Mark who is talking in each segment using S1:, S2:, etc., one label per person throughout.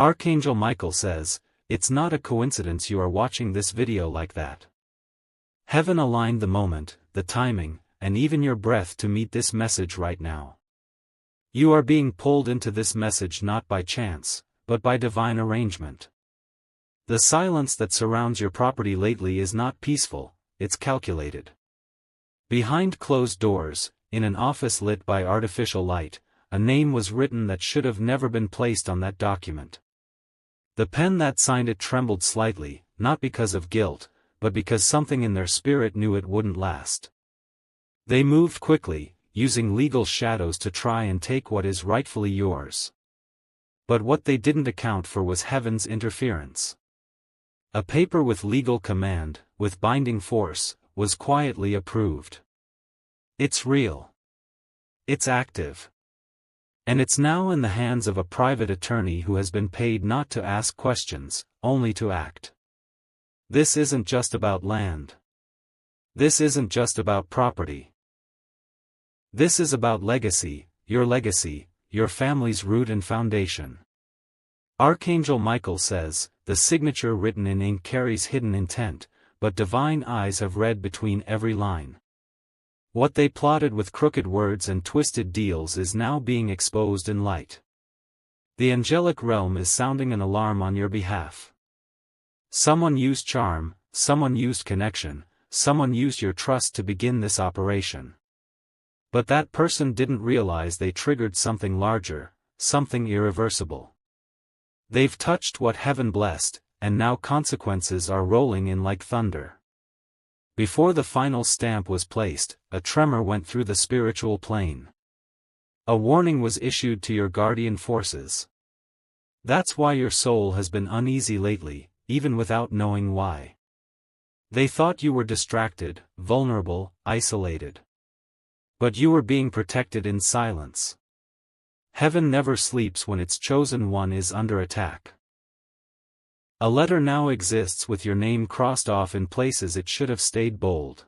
S1: Archangel Michael says, "It's not a coincidence you are watching this video like that. Heaven aligned the moment, the timing, and even your breath to meet this message right now. You are being pulled into this message not by chance, but by divine arrangement. The silence that surrounds your property lately is not peaceful, it's calculated. Behind closed doors, in an office lit by artificial light, a name was written that should have never been placed on that document. The pen that signed it trembled slightly, not because of guilt, but because something in their spirit knew it wouldn't last. They moved quickly, using legal shadows to try and take what is rightfully yours. But what they didn't account for was heaven's interference. A paper with legal command, with binding force, was quietly approved. It's real. It's active. And it's now in the hands of a private attorney who has been paid not to ask questions, only to act. This isn't just about land. This isn't just about property. This is about legacy, your family's root and foundation. Archangel Michael says, the signature written in ink carries hidden intent, but divine eyes have read between every line. What they plotted with crooked words and twisted deals is now being exposed in light. The angelic realm is sounding an alarm on your behalf. Someone used charm, someone used connection, someone used your trust to begin this operation. But that person didn't realize they triggered something larger, something irreversible. They've touched what heaven blessed, and now consequences are rolling in like thunder. Before the final stamp was placed, a tremor went through the spiritual plane. A warning was issued to your guardian forces. That's why your soul has been uneasy lately, even without knowing why. They thought you were distracted, vulnerable, isolated. But you were being protected in silence. Heaven never sleeps when its chosen one is under attack. A letter now exists with your name crossed off in places it should have stayed bold.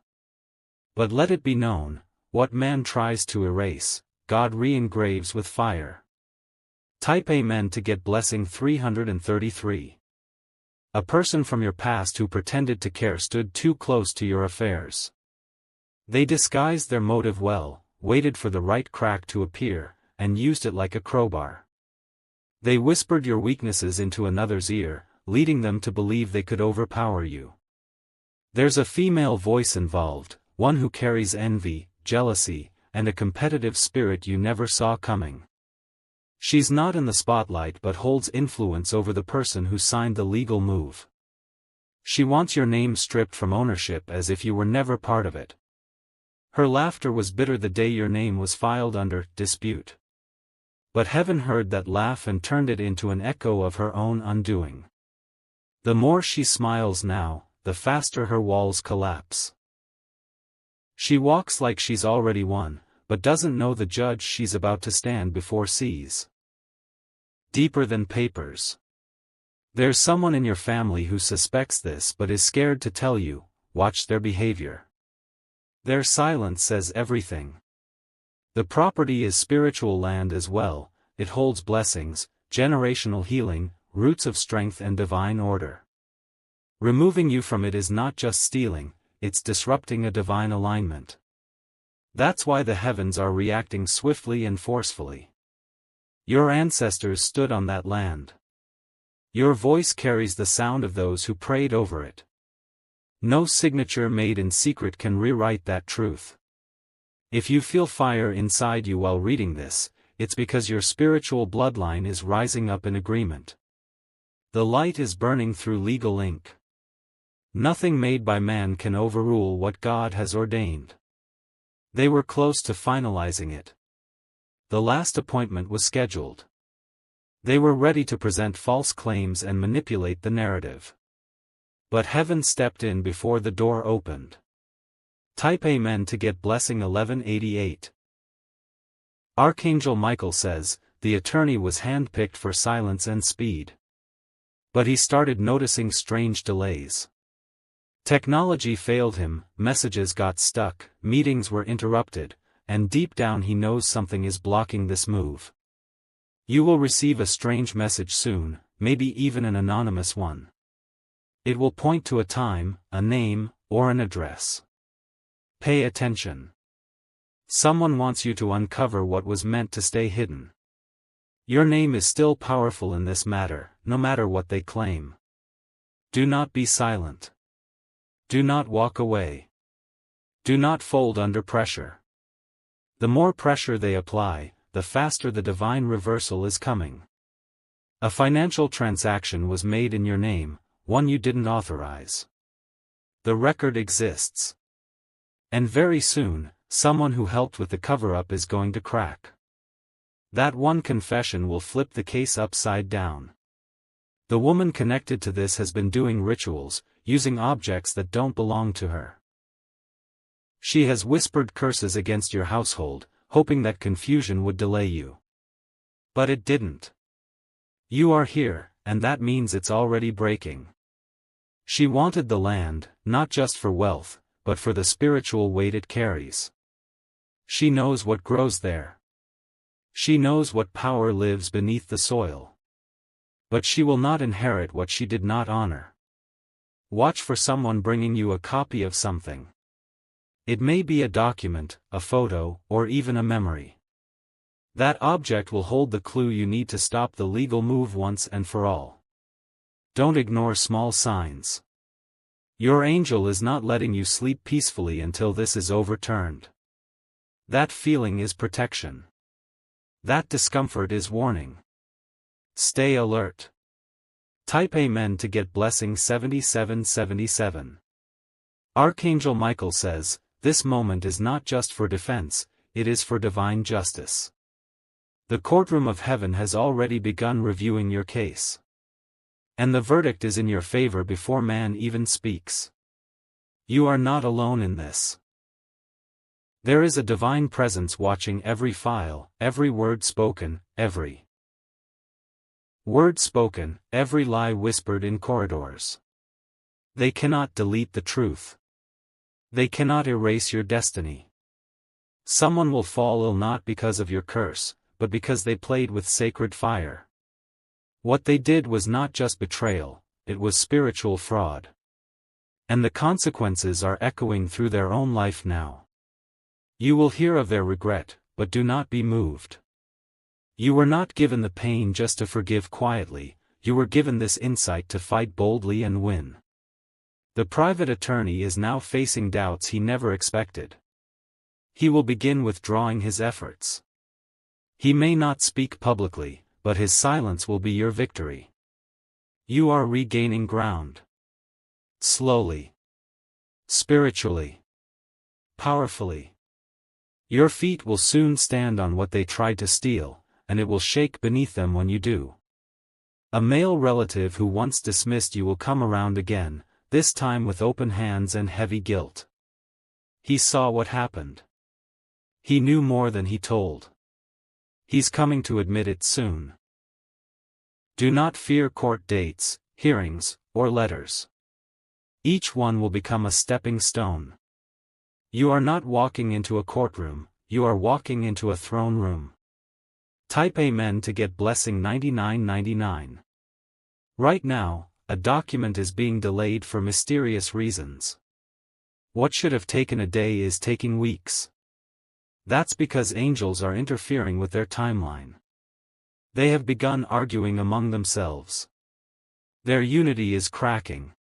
S1: But let it be known, what man tries to erase, God re-engraves with fire. Type Amen to get blessing 333. A person from your past who pretended to care stood too close to your affairs. They disguised their motive well, waited for the right crack to appear, and used it like a crowbar. They whispered your weaknesses into another's ear, leading them to believe they could overpower you. There's a female voice involved, one who carries envy, jealousy, and a competitive spirit you never saw coming. She's not in the spotlight but holds influence over the person who signed the legal move. She wants your name stripped from ownership as if you were never part of it. Her laughter was bitter the day your name was filed under dispute. But heaven heard that laugh and turned it into an echo of her own undoing. The more she smiles now, the faster her walls collapse. She walks like she's already won, but doesn't know the judge she's about to stand before sees. Deeper than papers. There's someone in your family who suspects this but is scared to tell you. Watch their behavior. Their silence says everything. The property is spiritual land as well, it holds blessings, generational healing, roots of strength and divine order. Removing you from it is not just stealing, it's disrupting a divine alignment. That's why the heavens are reacting swiftly and forcefully. Your ancestors stood on that land. Your voice carries the sound of those who prayed over it. No signature made in secret can rewrite that truth. If you feel fire inside you while reading this, it's because your spiritual bloodline is rising up in agreement. The light is burning through legal ink. Nothing made by man can overrule what God has ordained. They were close to finalizing it. The last appointment was scheduled. They were ready to present false claims and manipulate the narrative. But heaven stepped in before the door opened. Type Amen to get blessing 1188. Archangel Michael says, the attorney was handpicked for silence and speed. But he started noticing strange delays. Technology failed him, messages got stuck, meetings were interrupted, and deep down he knows something is blocking this move. You will receive a strange message soon, maybe even an anonymous one. It will point to a time, a name, or an address. Pay attention. Someone wants you to uncover what was meant to stay hidden. Your name is still powerful in this matter, no matter what they claim. Do not be silent. Do not walk away. Do not fold under pressure. The more pressure they apply, the faster the divine reversal is coming. A financial transaction was made in your name, one you didn't authorize. The record exists. And very soon, someone who helped with the cover-up is going to crack. That one confession will flip the case upside down. The woman connected to this has been doing rituals, using objects that don't belong to her. She has whispered curses against your household, hoping that confusion would delay you. But it didn't. You are here, and that means it's already breaking. She wanted the land, not just for wealth, but for the spiritual weight it carries. She knows what grows there. She knows what power lives beneath the soil. But she will not inherit what she did not honor. Watch for someone bringing you a copy of something. It may be a document, a photo, or even a memory. That object will hold the clue you need to stop the legal move once and for all. Don't ignore small signs. Your angel is not letting you sleep peacefully until this is overturned. That feeling is protection. That discomfort is warning. Stay alert. Type Amen to get blessing 7777. Archangel Michael says, this moment is not just for defense, it is for divine justice. The courtroom of heaven has already begun reviewing your case. And the verdict is in your favor before man even speaks. You are not alone in this. There is a divine presence watching every file, every word spoken, every word spoken, every lie whispered in corridors. They cannot delete the truth. They cannot erase your destiny. Someone will fall ill not because of your curse, but because they played with sacred fire. What they did was not just betrayal, it was spiritual fraud. And the consequences are echoing through their own life now. You will hear of their regret, but do not be moved. You were not given the pain just to forgive quietly, you were given this insight to fight boldly and win. The private attorney is now facing doubts he never expected. He will begin withdrawing his efforts. He may not speak publicly, but his silence will be your victory. You are regaining ground. Slowly. Spiritually. Powerfully. Your feet will soon stand on what they tried to steal, and it will shake beneath them when you do. A male relative who once dismissed you will come around again, this time with open hands and heavy guilt. He saw what happened. He knew more than he told. He's coming to admit it soon. Do not fear court dates, hearings, or letters. Each one will become a stepping stone. You are not walking into a courtroom, you are walking into a throne room. Type Amen to get blessing 9999. Right now, a document is being delayed for mysterious reasons. What should have taken a day is taking weeks. That's because angels are interfering with their timeline. They have begun arguing among themselves. Their unity is cracking.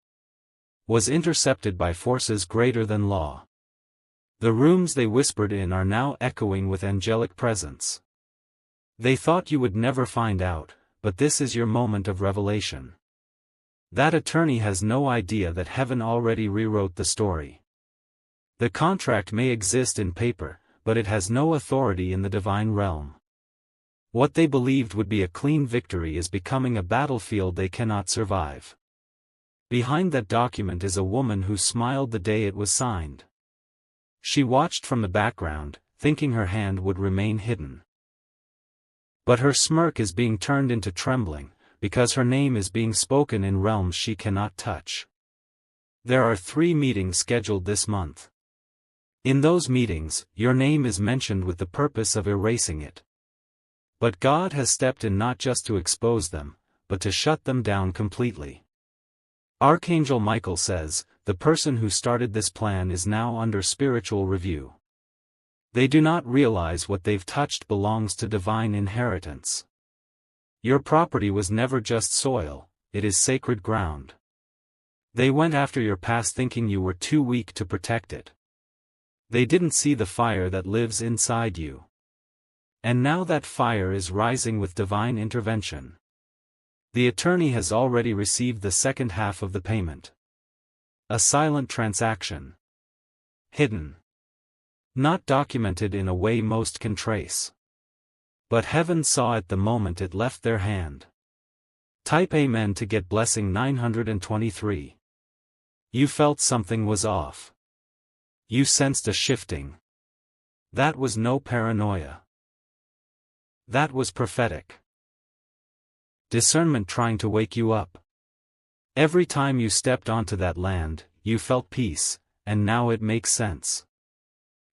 S1: Was intercepted by forces greater than law. The rooms they whispered in are now echoing with angelic presence. They thought you would never find out, but this is your moment of revelation. That attorney has no idea that heaven already rewrote the story. The contract may exist in paper, but it has no authority in the divine realm. What they believed would be a clean victory is becoming a battlefield they cannot survive. Behind that document is a woman who smiled the day it was signed. She watched from the background, thinking her hand would remain hidden. But her smirk is being turned into trembling, because her name is being spoken in realms she cannot touch. There are 3 meetings scheduled this month. In those meetings, your name is mentioned with the purpose of erasing it. But God has stepped in not just to expose them, but to shut them down completely. Archangel Michael says, the person who started this plan is now under spiritual review. They do not realize what they've touched belongs to divine inheritance. Your property was never just soil, it is sacred ground. They went after your past thinking you were too weak to protect it. They didn't see the fire that lives inside you. And now that fire is rising with divine intervention. The attorney has already received the second half of the payment. A silent transaction. Hidden. Not documented in a way most can trace. But heaven saw it the moment it left their hand. Type Amen to get blessing 923. You felt something was off. You sensed a shifting. That was no paranoia. That was prophetic. Discernment trying to wake you up. Every time you stepped onto that land, you felt peace, and now it makes sense.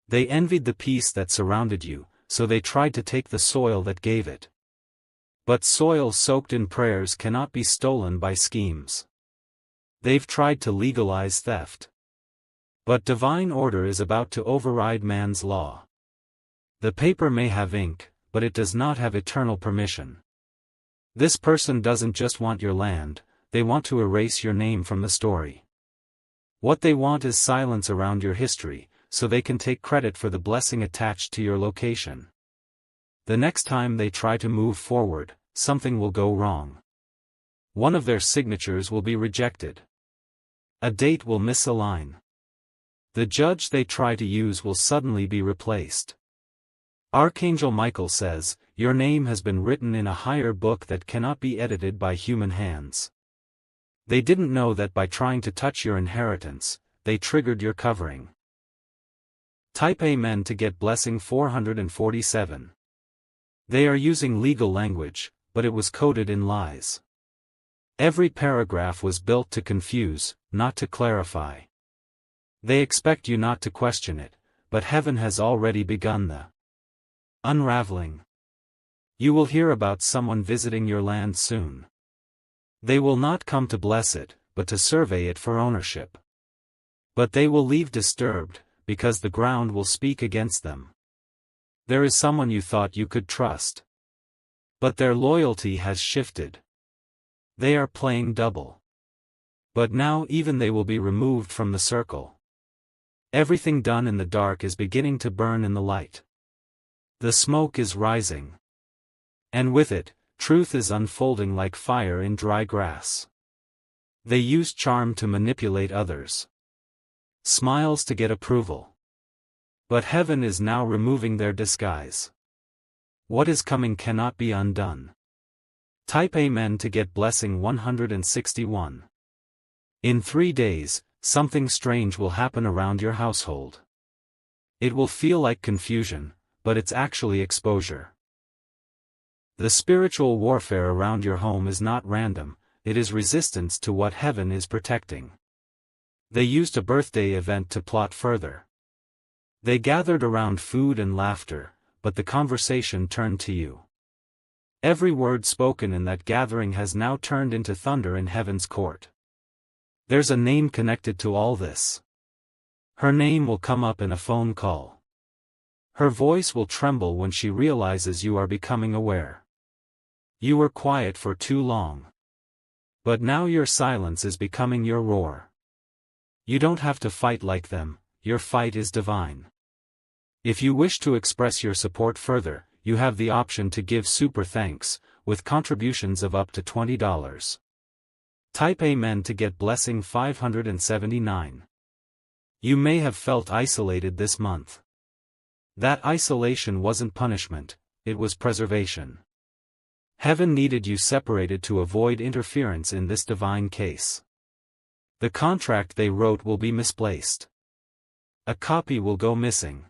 S1: They envied the peace that surrounded you, so they tried to take the soil that gave it. But soil soaked in prayers cannot be stolen by schemes. They've tried to legalize theft. But divine order is about to override man's law. The paper may have ink, but it does not have eternal permission. This person doesn't just want your land, they want to erase your name from the story. What they want is silence around your history, so they can take credit for the blessing attached to your location. The next time they try to move forward, something will go wrong. One of their signatures will be rejected. A date will misalign. The judge they try to use will suddenly be replaced. Archangel Michael says, your name has been written in a higher book that cannot be edited by human hands. They didn't know that by trying to touch your inheritance, they triggered your covering. Type Amen to get blessing 447. They are using legal language, but it was coded in lies. Every paragraph was built to confuse, not to clarify. They expect you not to question it, but heaven has already begun the unraveling. You will hear about someone visiting your land soon. They will not come to bless it, but to survey it for ownership. But they will leave disturbed, because the ground will speak against them. There is someone you thought you could trust. But their loyalty has shifted. They are playing double. But now even they will be removed from the circle. Everything done in the dark is beginning to burn in the light. The smoke is rising. And with it, truth is unfolding like fire in dry grass. They use charm to manipulate others. Smiles to get approval. But heaven is now removing their disguise. What is coming cannot be undone. Type Amen to get blessing 161. In 3 days, something strange will happen around your household. It will feel like confusion, but it's actually exposure. The spiritual warfare around your home is not random, it is resistance to what heaven is protecting. They used a birthday event to plot further. They gathered around food and laughter, but the conversation turned to you. Every word spoken in that gathering has now turned into thunder in heaven's court. There's a name connected to all this. Her name will come up in a phone call. Her voice will tremble when she realizes you are becoming aware. You were quiet for too long. But now your silence is becoming your roar. You don't have to fight like them, your fight is divine. If you wish to express your support further, you have the option to give super thanks, with contributions of up to $20. Type Amen to get blessing 579. You may have felt isolated this month. That isolation wasn't punishment, it was preservation. Heaven needed you separated to avoid interference in this divine case. The contract they wrote will be misplaced. A copy will go missing.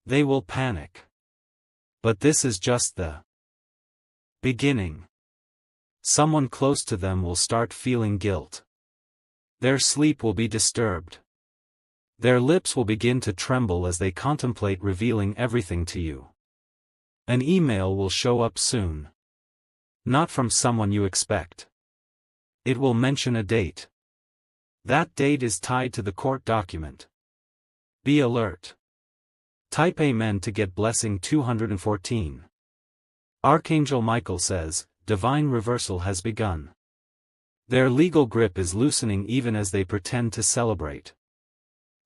S1: They will panic. But this is just the beginning. Someone close to them will start feeling guilt. Their sleep will be disturbed. Their lips will begin to tremble as they contemplate revealing everything to you. An email will show up soon. Not from someone you expect. It will mention a date. That date is tied to the court document. Be alert. Type Amen to get blessing 214. Archangel Michael says, divine reversal has begun. Their legal grip is loosening even as they pretend to celebrate.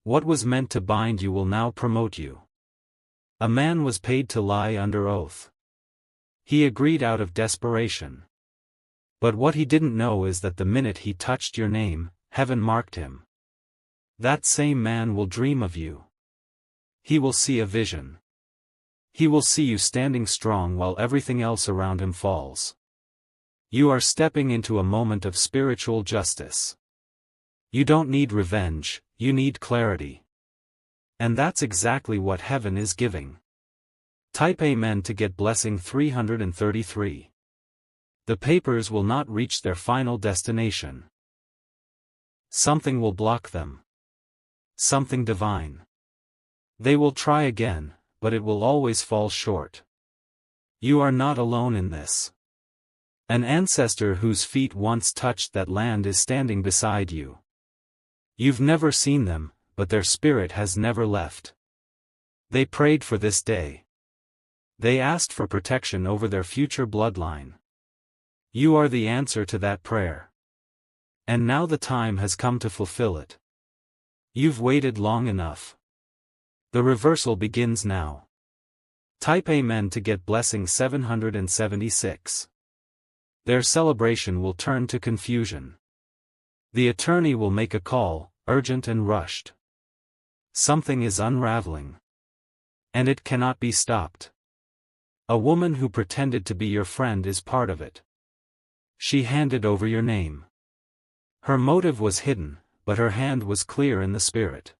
S1: What was meant to bind you will now promote you. A man was paid to lie under oath. He agreed out of desperation. But what he didn't know is that the minute he touched your name, heaven marked him. That same man will dream of you. He will see a vision. He will see you standing strong while everything else around him falls. You are stepping into a moment of spiritual justice. You don't need revenge, you need clarity. And that's exactly what heaven is giving. Type Amen to get blessing 333. The papers will not reach their final destination. Something will block them. Something divine. They will try again, but it will always fall short. You are not alone in this. An ancestor whose feet once touched that land is standing beside you. You've never seen them, but their spirit has never left. They prayed for this day. They asked for protection over their future bloodline. You are the answer to that prayer. And now the time has come to fulfill it. You've waited long enough. The reversal begins now. Type Amen to get blessing 776. Their celebration will turn to confusion. The attorney will make a call, urgent and rushed. Something is unraveling. And it cannot be stopped. A woman who pretended to be your friend is part of it. She handed over your name. Her motive was hidden, but her hand was clear in the spirit.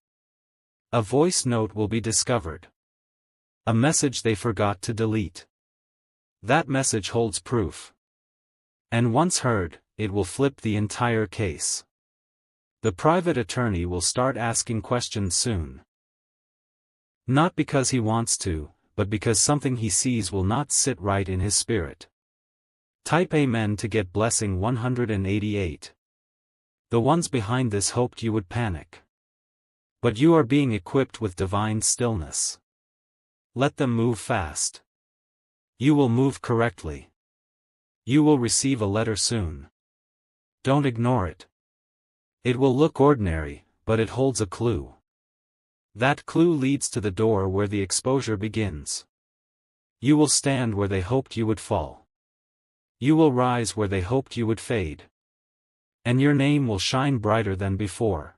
S1: A voice note will be discovered. A message they forgot to delete. That message holds proof. And once heard, it will flip the entire case. The private attorney will start asking questions soon. Not because he wants to, but because something he sees will not sit right in his spirit. Type Amen to get blessing 188. The ones behind this hoped you would panic. But you are being equipped with divine stillness. Let them move fast. You will move correctly. You will receive a letter soon. Don't ignore it. It will look ordinary, but it holds a clue. That clue leads to the door where the exposure begins. You will stand where they hoped you would fall. You will rise where they hoped you would fade. And your name will shine brighter than before.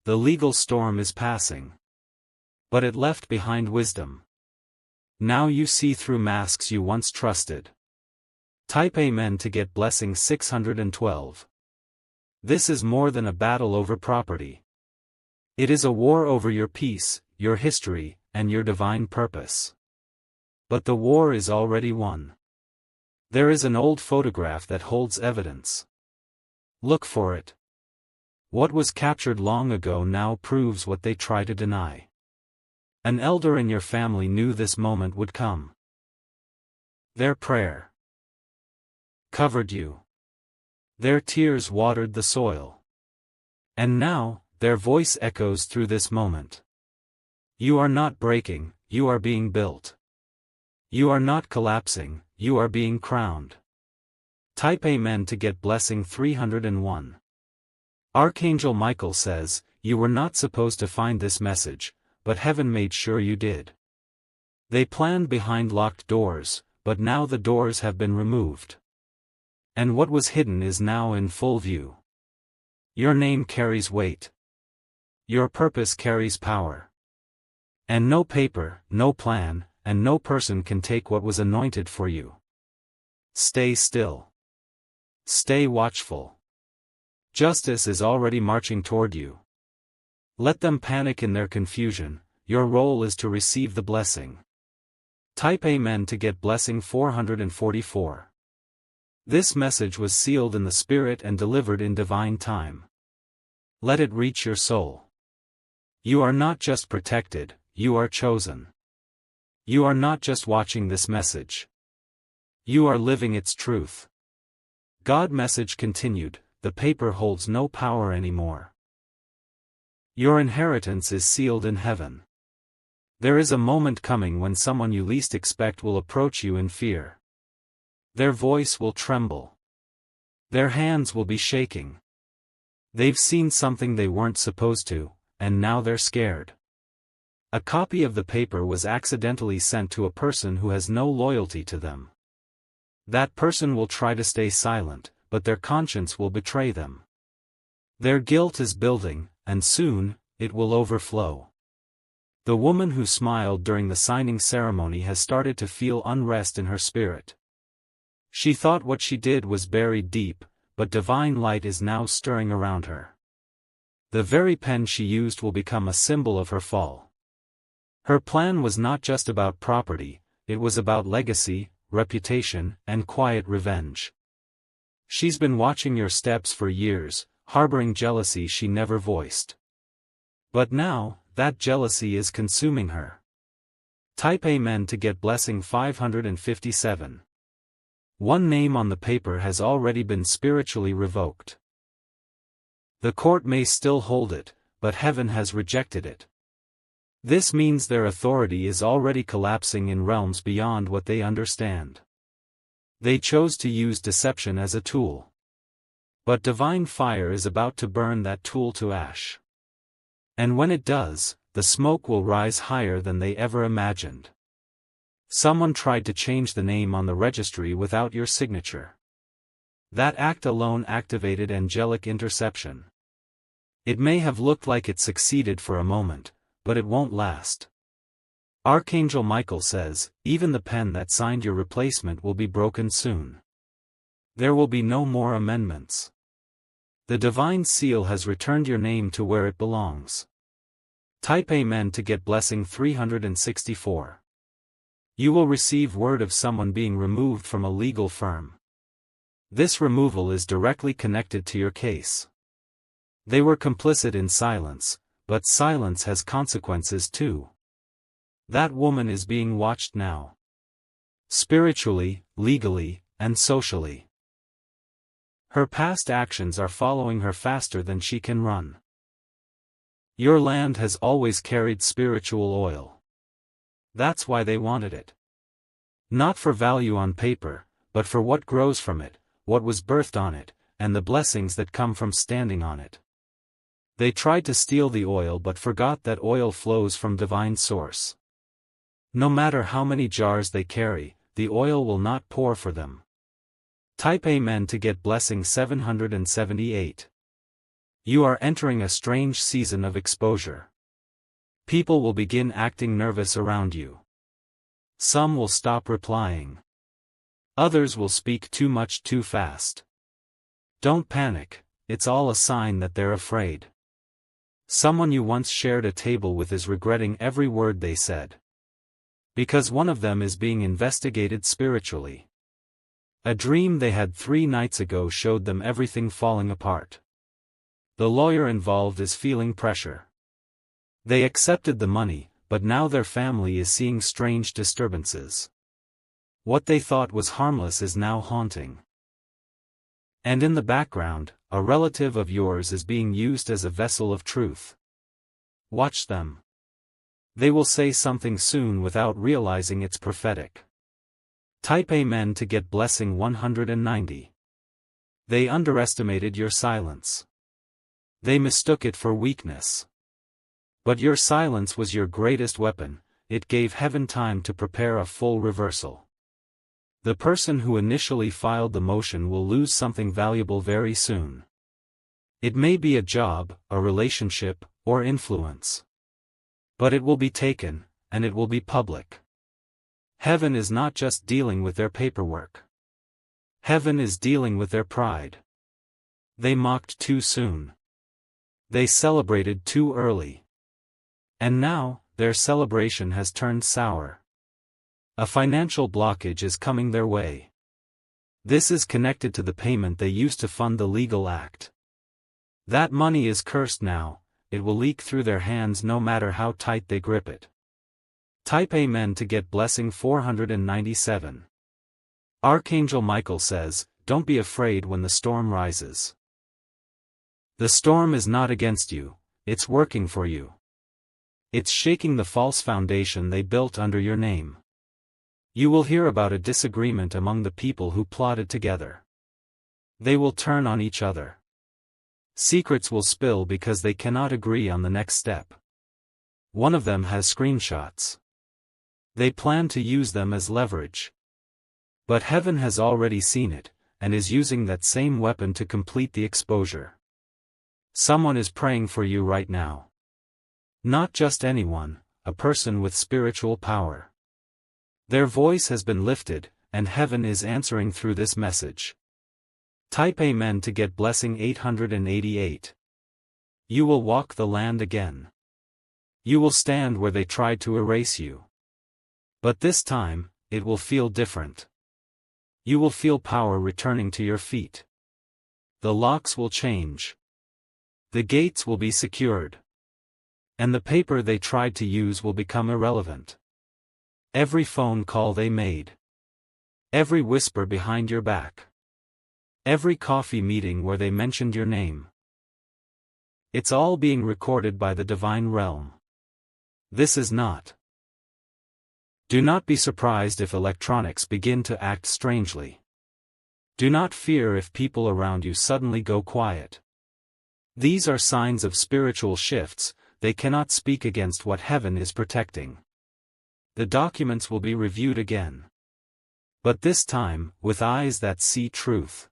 S1: The legal storm is passing. But it left behind wisdom. Now you see through masks you once trusted. Type Amen to get blessing 612. This is more than a battle over property. It is a war over your peace, your history, and your divine purpose. But the war is already won. There is an old photograph that holds evidence. Look for it. What was captured long ago now proves what they try to deny. An elder in your family knew this moment would come. Their prayer covered you. Their tears watered the soil. And now, their voice echoes through this moment. You are not breaking, you are being built. You are not collapsing, you are being crowned. Type Amen to get blessing 301. Archangel Michael says, you were not supposed to find this message, but heaven made sure you did. They planned behind locked doors, but now the doors have been removed. And what was hidden is now in full view. Your name carries weight. Your purpose carries power. And no paper, no plan, and no person can take what was anointed for you. Stay still. Stay watchful. Justice is already marching toward you. Let them panic in their confusion, your role is to receive the blessing. Type Amen to get blessing 444. This message was sealed in the Spirit and delivered in divine time. Let it reach your soul. You are not just protected, you are chosen. You are not just watching this message. You are living its truth. God message continued, the paper holds no power anymore. Your inheritance is sealed in heaven. There is a moment coming when someone you least expect will approach you in fear. Their voice will tremble. Their hands will be shaking. They've seen something they weren't supposed to, and now they're scared. A copy of the paper was accidentally sent to a person who has no loyalty to them. That person will try to stay silent, but their conscience will betray them. Their guilt is building, and soon, it will overflow. The woman who smiled during the signing ceremony has started to feel unrest in her spirit. She thought what she did was buried deep, but divine light is now stirring around her. The very pen she used will become a symbol of her fall. Her plan was not just about property, it was about legacy, reputation, and quiet revenge. She's been watching your steps for years, harboring jealousy she never voiced. But now, that jealousy is consuming her. Type Amen to get blessing 557. One name on the paper has already been spiritually revoked. The court may still hold it, but heaven has rejected it. This means their authority is already collapsing in realms beyond what they understand. They chose to use deception as a tool. But divine fire is about to burn that tool to ash. And when it does, the smoke will rise higher than they ever imagined. Someone tried to change the name on the registry without your signature. That act alone activated angelic interception. It may have looked like it succeeded for a moment, but it won't last. Archangel Michael says, even the pen that signed your replacement will be broken soon. There will be no more amendments. The divine seal has returned your name to where it belongs. Type Amen to get blessing 364. You will receive word of someone being removed from a legal firm. This removal is directly connected to your case. They were complicit in silence, but silence has consequences too. That woman is being watched now. Spiritually, legally, and socially. Her past actions are following her faster than she can run. Your land has always carried spiritual oil. That's why they wanted it. Not for value on paper, but for what grows from it, what was birthed on it, and the blessings that come from standing on it. They tried to steal the oil but forgot that oil flows from divine source. No matter how many jars they carry, the oil will not pour for them. Type Amen to get blessing 778. You are entering a strange season of exposure. People will begin acting nervous around you. Some will stop replying. Others will speak too much too fast. Don't panic, it's all a sign that they're afraid. Someone you once shared a table with is regretting every word they said. Because one of them is being investigated spiritually. A dream they had 3 nights ago showed them everything falling apart. The lawyer involved is feeling pressure. They accepted the money, but now their family is seeing strange disturbances. What they thought was harmless is now haunting. And in the background, a relative of yours is being used as a vessel of truth. Watch them. They will say something soon without realizing it's prophetic. Type Amen to get blessing 190. They underestimated your silence. They mistook it for weakness. But your silence was your greatest weapon, it gave heaven time to prepare a full reversal. The person who initially filed the motion will lose something valuable very soon. It may be a job, a relationship, or influence. But it will be taken, and it will be public. Heaven is not just dealing with their paperwork. Heaven is dealing with their pride. They mocked too soon. They celebrated too early. And now, their celebration has turned sour. A financial blockage is coming their way. This is connected to the payment they used to fund the legal act. That money is cursed now, it will leak through their hands no matter how tight they grip it. Type Amen to get blessing 497. Archangel Michael says, don't be afraid when the storm rises. The storm is not against you, it's working for you. It's shaking the false foundation they built under your name. You will hear about a disagreement among the people who plotted together. They will turn on each other. Secrets will spill because they cannot agree on the next step. One of them has screenshots. They plan to use them as leverage. But heaven has already seen it, and is using that same weapon to complete the exposure. Someone is praying for you right now. Not just anyone, a person with spiritual power. Their voice has been lifted, and heaven is answering through this message. Type Amen to get blessing 888. You will walk the land again. You will stand where they tried to erase you. But this time, it will feel different. You will feel power returning to your feet. The locks will change. The gates will be secured. And the paper they tried to use will become irrelevant. Every phone call they made. Every whisper behind your back. Every coffee meeting where they mentioned your name. It's all being recorded by the divine realm. This is not. Do not be surprised if electronics begin to act strangely. Do not fear if people around you suddenly go quiet. These are signs of spiritual shifts. They cannot speak against what heaven is protecting. The documents will be reviewed again. But this time, with eyes that see truth.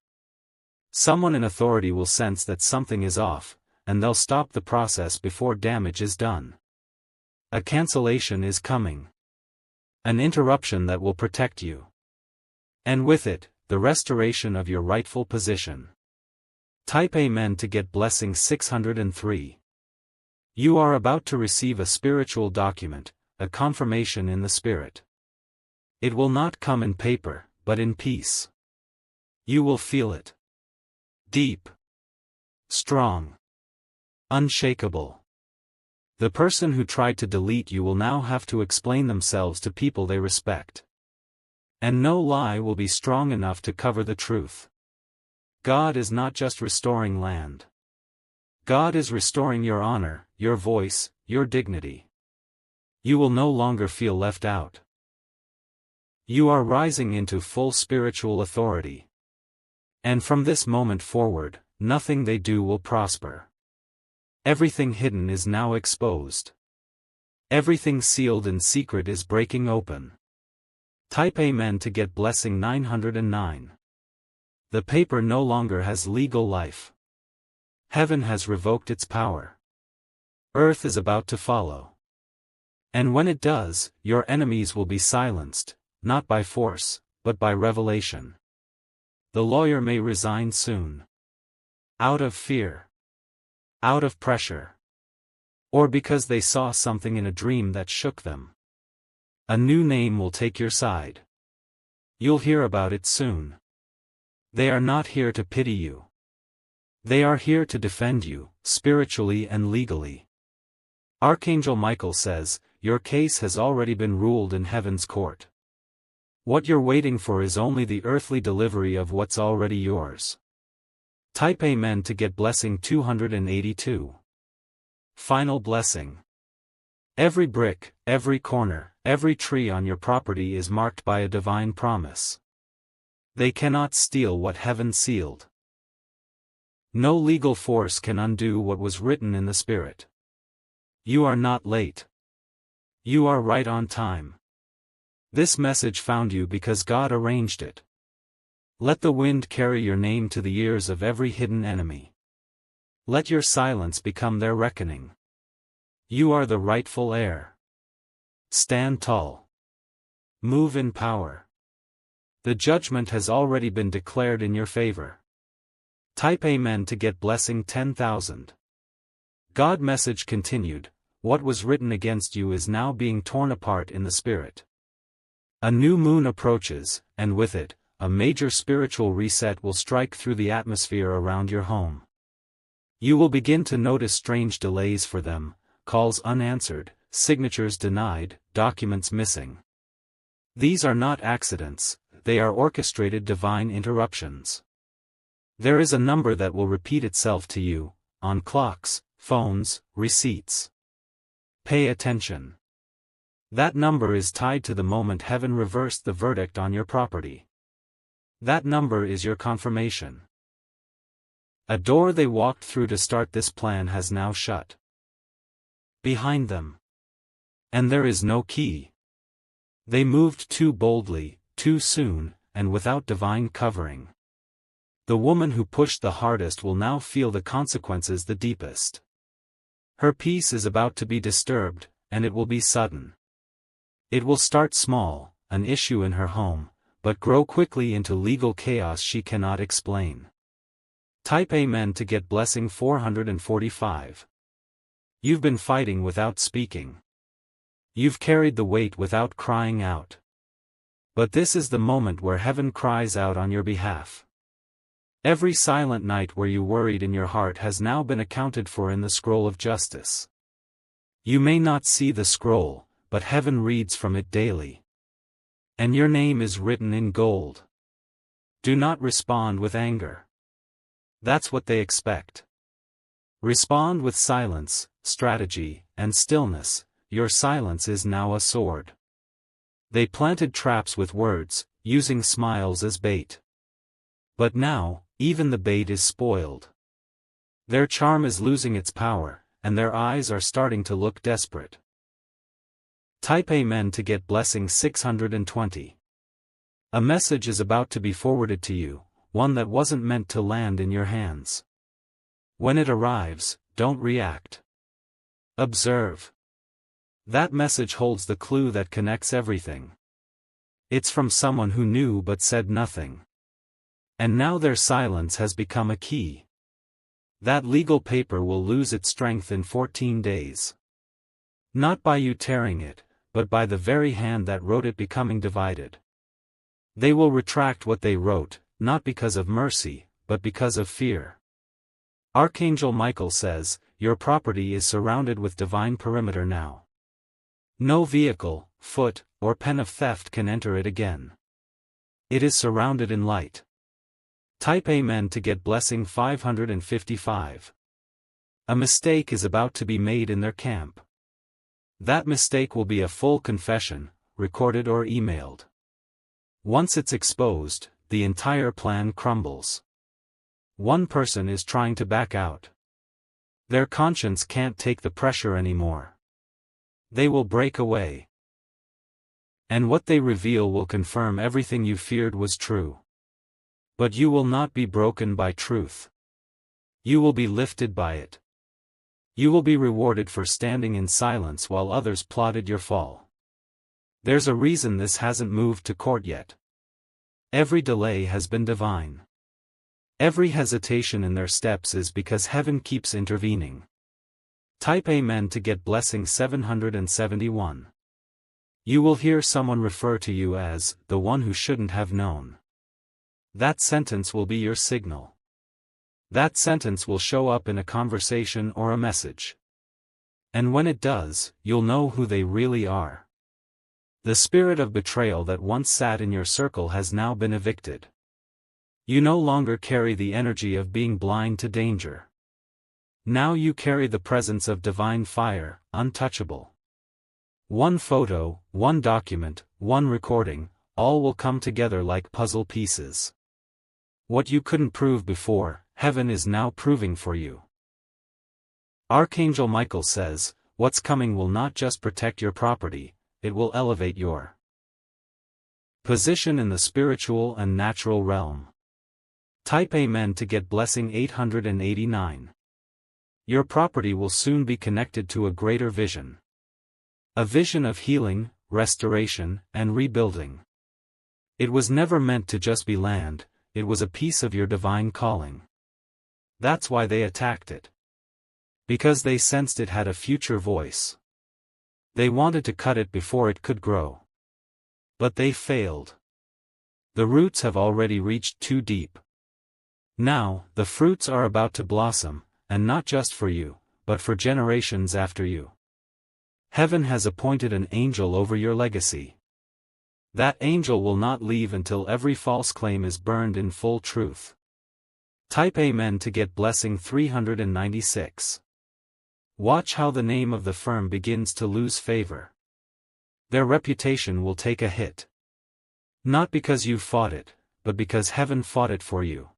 S1: Someone in authority will sense that something is off, and they'll stop the process before damage is done. A cancellation is coming. An interruption that will protect you. And with it, the restoration of your rightful position. Type Amen to get blessing 603. You are about to receive a spiritual document, a confirmation in the spirit. It will not come in paper, but in peace. You will feel it. Deep. Strong. Unshakable. The person who tried to delete you will now have to explain themselves to people they respect. And no lie will be strong enough to cover the truth. God is not just restoring land. God is restoring your honor, your voice, your dignity. You will no longer feel left out. You are rising into full spiritual authority. And from this moment forward, nothing they do will prosper. Everything hidden is now exposed. Everything sealed in secret is breaking open. Type Amen to get blessing 909. The paper no longer has legal life. Heaven has revoked its power. Earth is about to follow. And when it does, your enemies will be silenced, not by force, but by revelation. The lawyer may resign soon. Out of fear. Out of pressure. Or because they saw something in a dream that shook them. A new name will take your side. You'll hear about it soon. They are not here to pity you. They are here to defend you, spiritually and legally. Archangel Michael says, your case has already been ruled in heaven's court. What you're waiting for is only the earthly delivery of what's already yours. Type Amen to get blessing 282. Final blessing. Every brick, every corner, every tree on your property is marked by a divine promise. They cannot steal what heaven sealed. No legal force can undo what was written in the Spirit. You are not late. You are right on time. This message found you because God arranged it. Let the wind carry your name to the ears of every hidden enemy. Let your silence become their reckoning. You are the rightful heir. Stand tall. Move in power. The judgment has already been declared in your favor. Type Amen to get blessing 10,000. God message continued, what was written against you is now being torn apart in the Spirit. A new moon approaches, and with it, a major spiritual reset will strike through the atmosphere around your home. You will begin to notice strange delays for them, calls unanswered, signatures denied, documents missing. These are not accidents, they are orchestrated divine interruptions. There is a number that will repeat itself to you, on clocks, phones, receipts. Pay attention. That number is tied to the moment heaven reversed the verdict on your property. That number is your confirmation. A door they walked through to start this plan has now shut behind them. And there is no key. They moved too boldly, too soon, and without divine covering. The woman who pushed the hardest will now feel the consequences the deepest. Her peace is about to be disturbed, and it will be sudden. It will start small, an issue in her home, but grow quickly into legal chaos she cannot explain. Type Amen to get blessing 445. You've been fighting without speaking. You've carried the weight without crying out. But this is the moment where heaven cries out on your behalf. Every silent night where you worried in your heart has now been accounted for in the scroll of justice. You may not see the scroll, but heaven reads from it daily. And your name is written in gold. Do not respond with anger. That's what they expect. Respond with silence, strategy, and stillness. Your silence is now a sword. They planted traps with words, using smiles as bait. But now, even the bait is spoiled. Their charm is losing its power, and their eyes are starting to look desperate. Type Amen to get blessing 620. A message is about to be forwarded to you, one that wasn't meant to land in your hands. When it arrives, don't react. Observe. That message holds the clue that connects everything. It's from someone who knew but said nothing. And now their silence has become a key. That legal paper will lose its strength in 14 days. Not by you tearing it, but by the very hand that wrote it becoming divided. They will retract what they wrote, not because of mercy, but because of fear. Archangel Michael says, your property is surrounded with divine perimeter now. No vehicle, foot, or pen of theft can enter it again. It is surrounded in light. Type Amen to get blessing 555. A mistake is about to be made in their camp. That mistake will be a full confession, recorded or emailed. Once it's exposed, the entire plan crumbles. One person is trying to back out. Their conscience can't take the pressure anymore. They will break away. And what they reveal will confirm everything you feared was true. But you will not be broken by truth. You will be lifted by it. You will be rewarded for standing in silence while others plotted your fall. There's a reason this hasn't moved to court yet. Every delay has been divine. Every hesitation in their steps is because heaven keeps intervening. Type Amen to get blessing 771. You will hear someone refer to you as the one who shouldn't have known. That sentence will be your signal. That sentence will show up in a conversation or a message. And when it does, you'll know who they really are. The spirit of betrayal that once sat in your circle has now been evicted. You no longer carry the energy of being blind to danger. Now you carry the presence of divine fire, untouchable. One photo, one document, one recording, all will come together like puzzle pieces. What you couldn't prove before, heaven is now proving for you. Archangel Michael says, what's coming will not just protect your property, it will elevate your position in the spiritual and natural realm. Type Amen to get blessing 889. Your property will soon be connected to a greater vision. A vision of healing, restoration, and rebuilding. It was never meant to just be land, it was a piece of your divine calling. That's why they attacked it. Because they sensed it had a future voice. They wanted to cut it before it could grow. But they failed. The roots have already reached too deep. Now, the fruits are about to blossom, and not just for you, but for generations after you. Heaven has appointed an angel over your legacy. That angel will not leave until every false claim is burned in full truth. Type Amen to get blessing 396. Watch how the name of the firm begins to lose favor. Their reputation will take a hit. Not because you fought it, but because heaven fought it for you.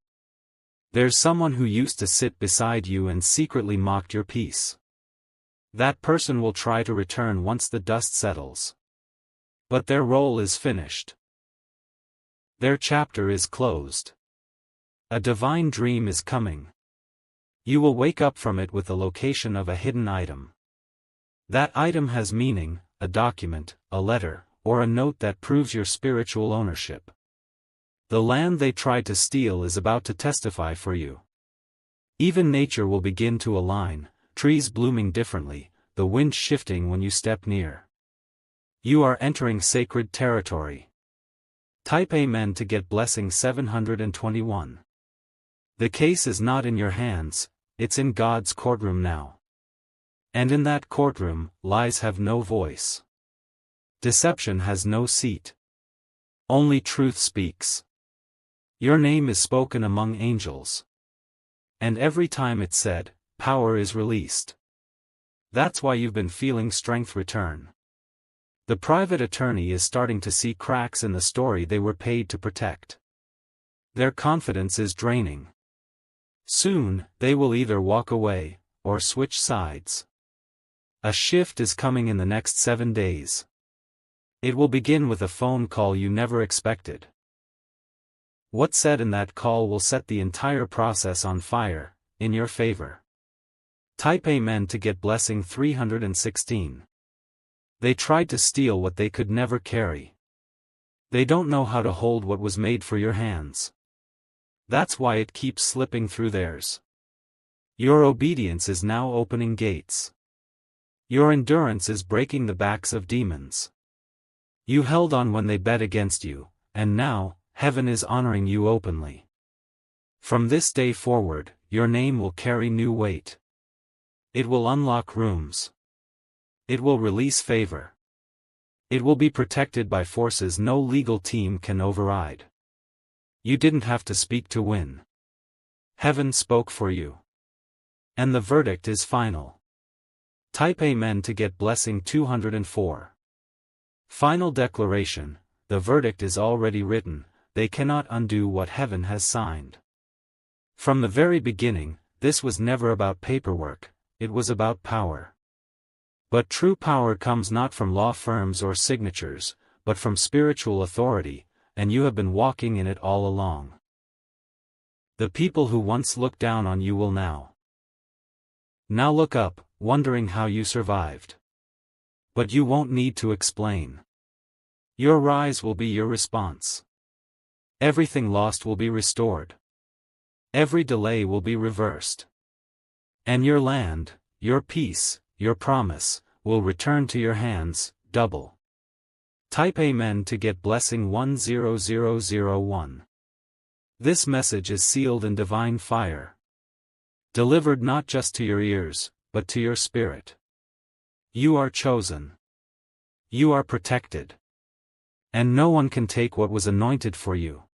S1: There's someone who used to sit beside you and secretly mocked your peace. That person will try to return once the dust settles. But their role is finished. Their chapter is closed. A divine dream is coming. You will wake up from it with the location of a hidden item. That item has meaning, a document, a letter, or a note that proves your spiritual ownership. The land they tried to steal is about to testify for you. Even nature will begin to align, trees blooming differently, the wind shifting when you step near. You are entering sacred territory. Type Amen to get blessing 721. The case is not in your hands, it's in God's courtroom now. And in that courtroom, lies have no voice. Deception has no seat. Only truth speaks. Your name is spoken among angels. And every time it's said, power is released. That's why you've been feeling strength return. The private attorney is starting to see cracks in the story they were paid to protect. Their confidence is draining. Soon, they will either walk away, or switch sides. A shift is coming in the next 7 days. It will begin with a phone call you never expected. What's said in that call will set the entire process on fire, in your favor. Type Amen to get blessing 316. They tried to steal what they could never carry. They don't know how to hold what was made for your hands. That's why it keeps slipping through theirs. Your obedience is now opening gates. Your endurance is breaking the backs of demons. You held on when they bet against you, and now, heaven is honoring you openly. From this day forward, your name will carry new weight. It will unlock rooms. It will release favor. It will be protected by forces no legal team can override. You didn't have to speak to win. Heaven spoke for you. And the verdict is final. Type Amen to get blessing 204. Final declaration, the verdict is already written, they cannot undo what heaven has signed. From the very beginning, this was never about paperwork, it was about power. But true power comes not from law firms or signatures, but from spiritual authority, and you have been walking in it all along. The people who once looked down on you will now look up, wondering how you survived. But you won't need to explain. Your rise will be your response. Everything lost will be restored. Every delay will be reversed. And your land, your peace, your promise, will return to your hands, double. Type Amen to get blessing 10001. This message is sealed in divine fire. Delivered not just to your ears, but to your spirit. You are chosen. You are protected. And no one can take what was anointed for you.